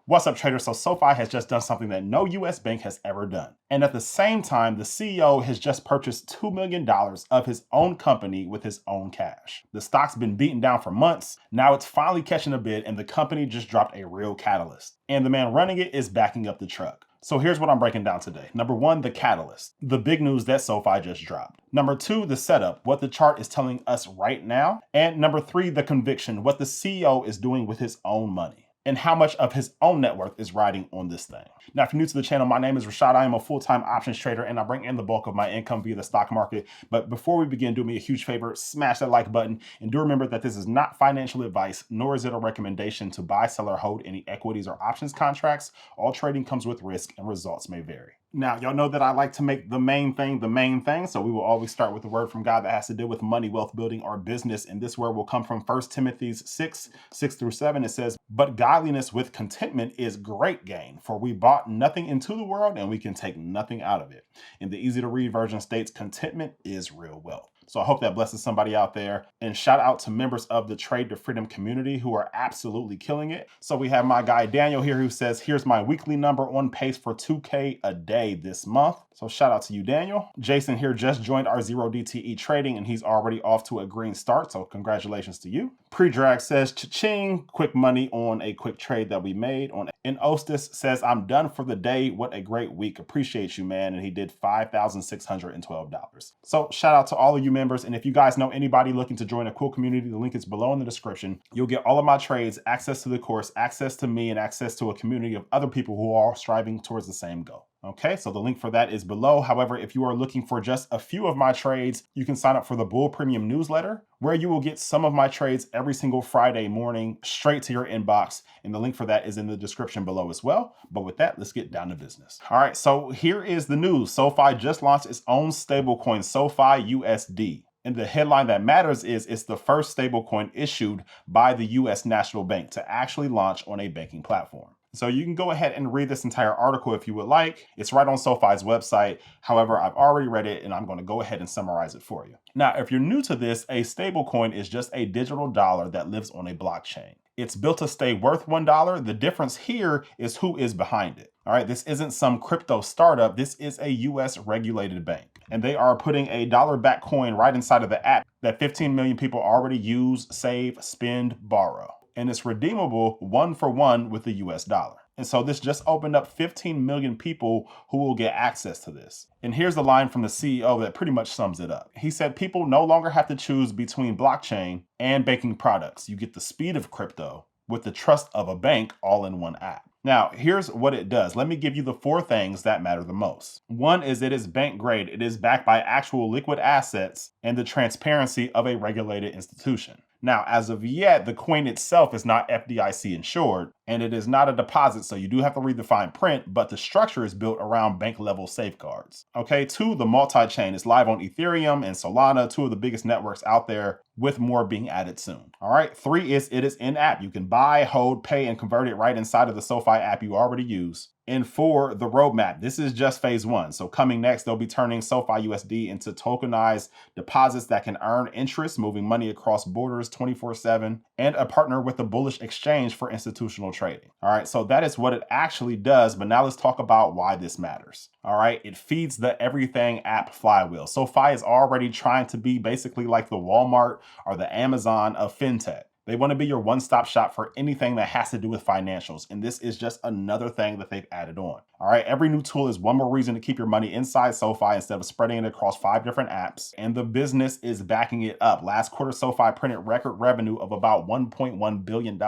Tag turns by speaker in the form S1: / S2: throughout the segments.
S1: What's up, traders? So SoFi has just done something that no US bank has ever done. And at the same time, the CEO has just purchased $2 million of his own company with his own cash. The stock's been beaten down for months. Now it's finally catching a bid, and the company just dropped a real catalyst. And the man running it is backing up the truck. So here's what I'm breaking down today. Number one, the catalyst, the big news that SoFi just dropped. Number two, the setup, what the chart is telling us right now. And number three, the conviction, what the CEO is doing with his own money, and how much of his own net worth is riding on this thing. Now, if you're new to the channel, my name is Rashad. I am a full-time options trader, and I bring in the bulk of my income via the stock market. But before we begin, do me a huge favor, smash that like button, and do remember that this is not financial advice, nor is it a recommendation to buy, sell, or hold any equities or options contracts. All trading comes with risk, and results may vary. Now, y'all know that I like to make the main thing, so we will always start with the word from God that has to do with money, wealth building, or business, and this word will come from 1 Timothy 6:6-7. It says, "But godliness with contentment is great gain, for we brought nothing into the world, and we can take nothing out of it." And the easy-to-read version states, "Contentment is real wealth." So I hope that blesses somebody out there. And shout out to members of the Trade to Freedom community who are absolutely killing it. So we have my guy Daniel here who says, "Here's my weekly number, on pace for 2K a day this month." So shout out to you, Daniel. Jason here just joined our 0DTE trading, and he's already off to a green start. So congratulations to you. Pre-Drag says, "Cha-ching, quick money on a quick trade that we made on." And Ostis says, "I'm done for the day. What a great week. Appreciate you, man." And he did $5,612. So shout out to all of you members. And if you guys know anybody looking to join a cool community, the link is below in the description. You'll get all of my trades, access to the course, access to me, and access to a community of other people who are striving towards the same goal. Okay, so the link for that is below. However, if you are looking for just a few of my trades, you can sign up for the Bull Premium newsletter, where you will get some of my trades every single Friday morning straight to your inbox. And the link for that is in the description below as well. But with that, let's get down to business. All right, so here is the news. SoFi just launched its own stablecoin, SoFi USD. And the headline that matters is it's the first stablecoin issued by the US National Bank to actually launch on a banking platform. So you can go ahead and read this entire article if you would like. It's right on SoFi's website. However, I've already read it, and I'm going to go ahead and summarize it for you. Now, if you're new to this, a stablecoin is just a digital dollar that lives on a blockchain. It's built to stay worth $1. The difference here is who is behind it. All right, this isn't some crypto startup. This is a US regulated bank. And they are putting a dollar-backed coin right inside of the app that 15 million people already use, save, spend, borrow. And it's redeemable 1-for-1 with the US dollar. And so this just opened up 15 million people who will get access to this. And here's the line from the CEO that pretty much sums it up. He said, "People no longer have to choose between blockchain and banking products. You get the speed of crypto with the trust of a bank all in one app." Now, here's what it does. Let me give you the 4 things that matter the most. One is it is bank grade. It is backed by actual liquid assets and the transparency of a regulated institution. Now, as of yet, the coin itself is not FDIC insured, and it is not a deposit, so you do have to read the fine print, but the structure is built around bank-level safeguards. Okay, 2, the multi-chain is live on Ethereum and Solana, 2 of the biggest networks out there, with more being added soon. All right, 3 is it is in-app. You can buy, hold, pay, and convert it right inside of the SoFi app you already use. And 4, the roadmap. This is just phase 1. So coming next, they'll be turning SoFi USD into tokenized deposits that can earn interest, moving money across borders 24/7, and a partner with the bullish exchange for institutional trading. All right, so that is what it actually does. But now let's talk about why this matters. All right, it feeds the everything app flywheel. SoFi is already trying to be basically like the Walmart or the Amazon of fintech. They want to be your one-stop shop for anything that has to do with financials. And this is just another thing that they've added on. All right, every new tool is one more reason to keep your money inside SoFi instead of spreading it across 5 different apps. And the business is backing it up. Last quarter, SoFi printed record revenue of about $1.1 billion.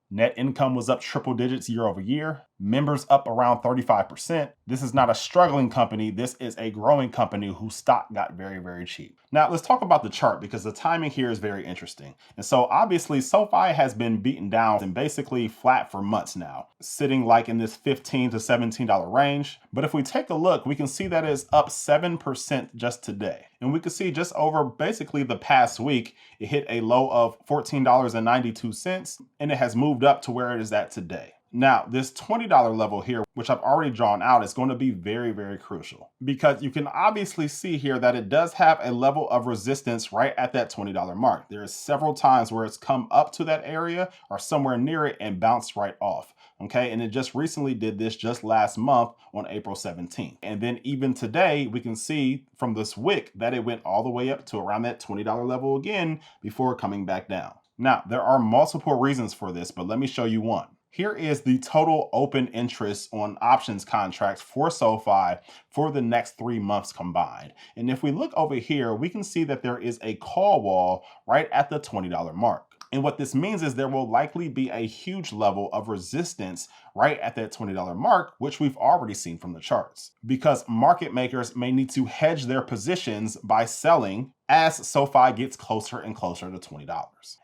S1: Net income was up triple digits year over year. Members up around 35%. This is not a struggling company. This is a growing company whose stock got very, very cheap. Now let's talk about the chart because the timing here is very interesting. And so obviously SoFi has been beaten down and basically flat for months now, sitting like in this $15 to $17 range. But if we take a look, we can see that it's up 7% just today. And we can see just over basically the past week, it hit a low of $14.92 and it has moved up to where it is at today. Now, this $20 level here, which I've already drawn out, is going to be very, very crucial because you can obviously see here that it does have a level of resistance right at that $20 mark. There are several times where it's come up to that area or somewhere near it and bounced right off. Okay, and it just recently did this just last month on April 17th. And then even today, we can see from this wick that it went all the way up to around that $20 level again before coming back down. Now, there are multiple reasons for this, but let me show you one. Here is the total open interest on options contracts for SoFi for the next 3 months combined. And if we look over here, we can see that there is a call wall right at the $20 mark. And what this means is there will likely be a huge level of resistance right at that $20 mark, which we've already seen from the charts. Because market makers may need to hedge their positions by selling as SoFi gets closer and closer to $20.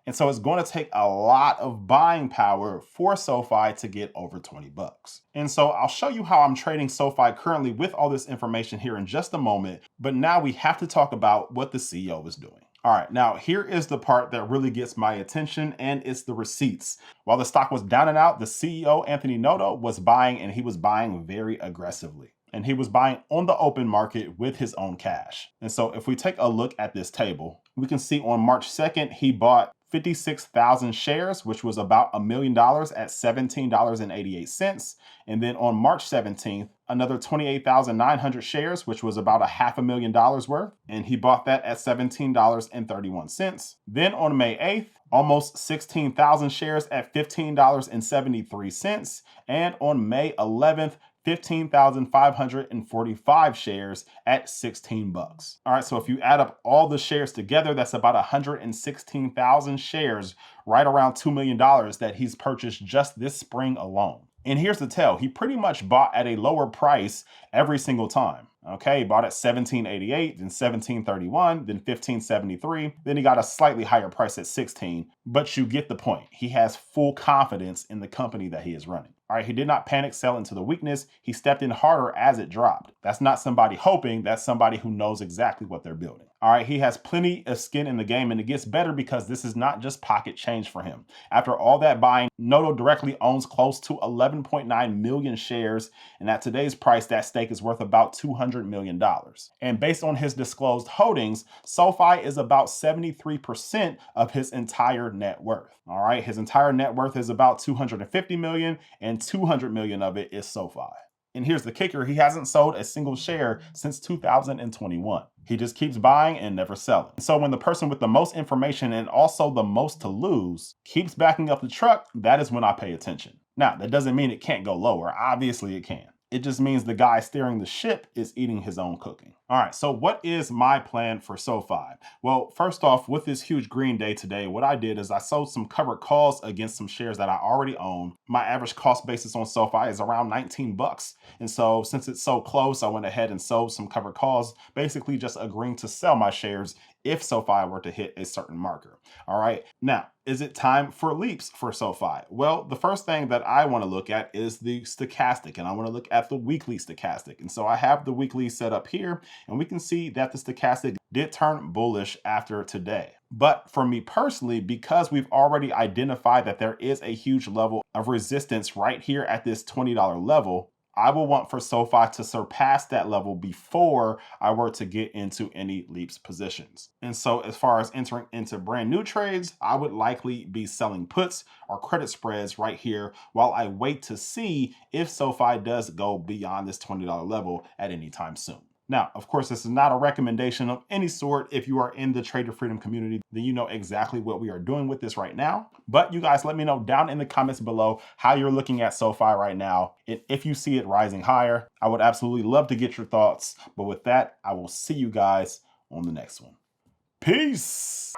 S1: And so it's going to take a lot of buying power for SoFi to get over 20 bucks. And so I'll show you how I'm trading SoFi currently with all this information here in just a moment. But now we have to talk about what the CEO is doing. All right, now here is the part that really gets my attention, and it's the receipts. While the stock was down and out, the CEO, Anthony Noto, was buying, and he was buying very aggressively. And he was buying on the open market with his own cash. And so if we take a look at this table, we can see on March 2nd, he bought 56,000 shares, which was about $1 million at $17.88. And then on March 17th, another 28,900 shares, which was about $500,000 worth. And he bought that at $17.31. Then on May 8th, almost 16,000 shares at $15.73. And on May 11th, 15,545 shares at 16 bucks. All right, so if you add up all the shares together, that's about 116,000 shares, right around $2 million that he's purchased just this spring alone. And here's the tell, he pretty much bought at a lower price every single time. Okay, he bought at $17.88, then $17.31, then $15.73. Then he got a slightly higher price at $16. But you get the point. He has full confidence in the company that he is running. All right, he did not panic sell into the weakness. He stepped in harder as it dropped. That's not somebody hoping, that's somebody who knows exactly what they're building. All right, he has plenty of skin in the game, and it gets better because this is not just pocket change for him. After all that buying, Noto directly owns close to 11.9 million shares, and at today's price, that stake is worth about $200 million. And based on his disclosed holdings, SoFi is about 73% of his entire net worth. All right, his entire net worth is about $250 million, and $200 million of it is SoFi. And here's the kicker, he hasn't sold a single share since 2021. He just keeps buying and never selling. So when the person with the most information and also the most to lose keeps backing up the truck, that is when I pay attention. Now, that doesn't mean it can't go lower. Obviously it can. It just means the guy steering the ship is eating his own cooking. All right, so what is my plan for SoFi? Well, first off, with this huge green day today, what I did is I sold some covered calls against some shares that I already own. My average cost basis on SoFi is around 19 bucks. And so since it's so close, I went ahead and sold some covered calls, basically just agreeing to sell my shares if SoFi were to hit a certain marker. All right, now, is it time for leaps for SoFi? Well, the first thing that I want to look at is the stochastic, and I want to look at the weekly stochastic. And so I have the weekly set up here, and we can see that the stochastic did turn bullish after today. But for me personally, because we've already identified that there is a huge level of resistance right here at this $20 level, I will want for SoFi to surpass that level before I were to get into any leaps positions. And so as far as entering into brand new trades, I would likely be selling puts or credit spreads right here while I wait to see if SoFi does go beyond this $20 level at any time soon. Now, of course, this is not a recommendation of any sort. If you are in the Trader Freedom community, then you know exactly what we are doing with this right now. But you guys let me know down in the comments below how you're looking at SoFi right now. And if you see it rising higher, I would absolutely love to get your thoughts. But with that, I will see you guys on the next one. Peace.